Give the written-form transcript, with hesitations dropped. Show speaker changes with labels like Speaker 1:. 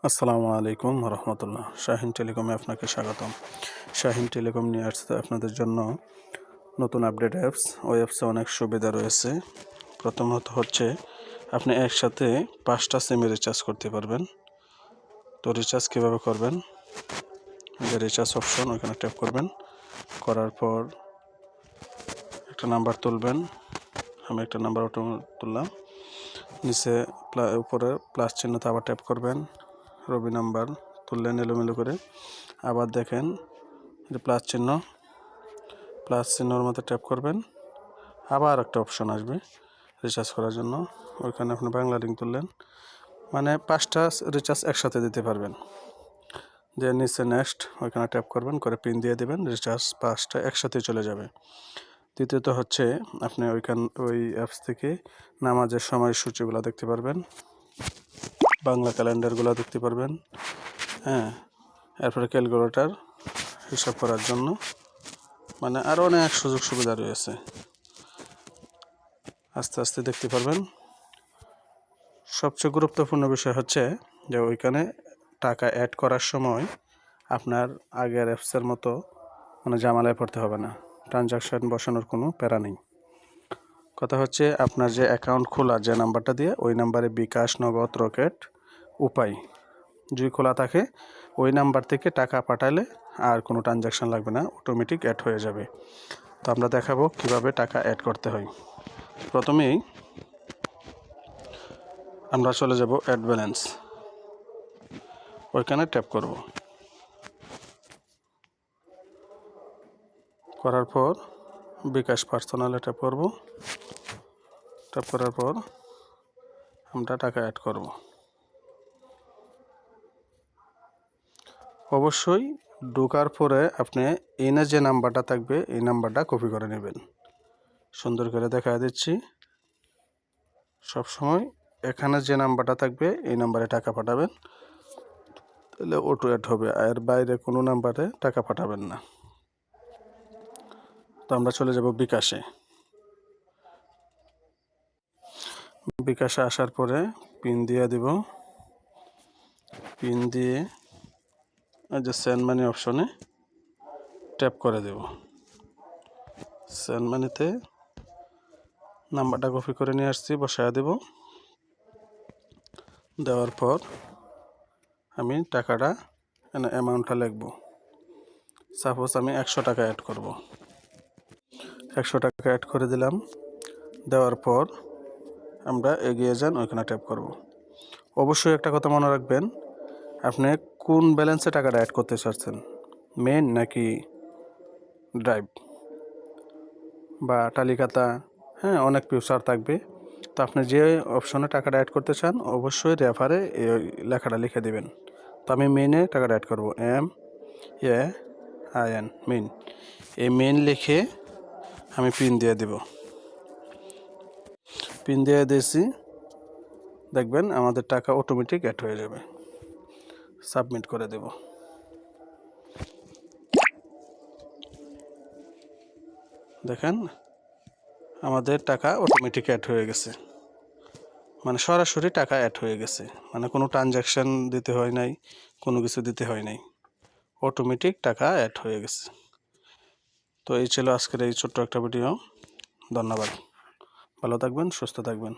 Speaker 1: আসসালামু আলাইকুম রহমতুল্লাহ। শাহিন টেলিকমে আপনাকে স্বাগতম। শাহিন টেলিকম নিয়ে আসছে আপনাদের জন্য নতুন আপডেট অ্যাপস। ওই অ্যাপসে অনেক সুবিধা রয়েছে। প্রথমত হচ্ছে আপনি একসাথে 5টা সিমে রিচার্জ করতে পারবেন। তো রিচার্জ কীভাবে করবেন, যে রিচার্জ অপশন ওইখানে ট্যাপ করবেন। করার পর একটা নাম্বার তুলবেন। আমি একটা নাম্বার তুললাম। নিচে উপরে প্লাস চিহ্নতে আবার ট্যাপ করবেন। রবি নাম্বার তুললেন এলোমেলো করে। আবার দেখেন যে প্লাস চিহ্নর মধ্যে ট্যাপ করবেন। আবার একটা অপশন আসবে রিচার্জ করার জন্য। ওইখানে আপনি বাংলা লিঙ্ক তুললেন, মানে 5টা রিচার্জ একসাথে দিতে পারবেন। যে নিচে নেক্সট ওইখানে ট্যাপ করবেন, করে পিন দিয়ে দেবেন। রিচার্জ 5টা একসাথে চলে যাবে। দ্বিতীয়ত হচ্ছে আপনি ওই অ্যাপস থেকে নামাজের সময়সূচিগুলো দেখতে পারবেন, বাংলা ক্যালেন্ডারগুলো দেখতে পারবেন। এরপরে ক্যালকুলেটর হিসাব করার জন্য, মানে আরও অনেক সুযোগ সুবিধা রয়েছে। আস্তে আস্তে দেখতে পারবেন। সবচেয়ে গুরুত্বপূর্ণ বিষয় হচ্ছে যে ওইখানে টাকা অ্যাড করার সময় আপনার আগের অ্যাপসের মতো মানে ঝামেলায় পড়তে হবে না। ট্রানজাকশান বসানোর কোনো প্যারা নেই। কথা হচ্ছে আপনার যে অ্যাকাউন্ট খোলা যে নাম্বারটা দিয়ে, ওই নাম্বারে বিকাশ, নগদ, রকেট, উপায় যদি খোলা থাকে, ওই নাম্বার থেকে টাকা পাঠালে আর কোনো ট্রানজাকশান লাগবে না, অটোমেটিক অ্যাড হয়ে যাবে। তো আমরা দেখাবো কিভাবে টাকা অ্যাড করতে হয়। প্রথমেই আমরা চলে যাব অ্যাড ব্যালেন্স, ওইখানে ট্যাপ করব। করার পর বিকাশ পার্সোনালে ট্যাপ করব। ট্যাপ করার পর আমরা টাকা অ্যাড করব। অবশ্যই ঢোকার পরে আপনি এনে যে নাম্বারটা থাকবে এই নাম্বারটা কপি করে নেবেন। সুন্দর করে দেখা দিচ্ছি। সবসময় এখানে যে নাম্বারটা থাকবে এই নাম্বারে টাকা পাঠাবেন, তাহলে অটো অ্যাড হবে। আর বাইরে কোনো নাম্বারে টাকা পাঠাবেন না। তো আমরা চলে যাব বিকাশে। বিকাশে আসার পরে পিন দিয়ে দিব। পিন দিয়ে যে সেন্ড মানি অপশনে ট্যাপ করে দেব। সেন্ড মানিতে নাম্বারটা কপি করে নিয়ে আসছি, বসায় দেব। দেওয়ার পর আমি টাকাটা অ্যামাউন্টটা লিখব। সাপোজ আমি 100 টাকা অ্যাড করব। 100 টাকা অ্যাড করে দিলাম। দেওয়ার পর আমরা এগিয়ে যান, ওইখানে ট্যাপ করব। অবশ্যই একটা কথা মনে রাখবেন, আপনি কোন ব্যালেন্সে টাকাটা অ্যাড করতে চাচ্ছেন, মেন নাকি ড্রাইভ বা তালিকাতা। অনেক ফিউচার থাকবে। তো আপনি যে অপশনে টাকাটা অ্যাড করতে চান অবশ্যই রেফারে এই লেখাটা লিখে দেবেন। তো আমি মেনে টাকাটা অ্যাড করব, MAIN মেন। এই মেন লিখে আমি পিন দিয়ে দেব। পিন দিয়ে দিয়েছি, দেখবেন আমাদের টাকা অটোমেটিক অ্যাড হয়ে যাবে। সাবমিট করে দেব। দেখেন আমাদের টাকা অটোমেটিক অ্যাড হয়ে গেছে, মানে সরাসরি টাকা অ্যাড হয়ে গেছে, মানে কোনো ট্রানজ্যাকশান দিতে হয় নাই, কোনো কিছু দিতে হয় নাই, অটোমেটিক টাকা অ্যাড হয়ে গেছে। তো এই ছিল আজকের এই ছোট্ট একটা ভিডিও। ধন্যবাদ। ভালো থাকবেন, সুস্থ থাকবেন।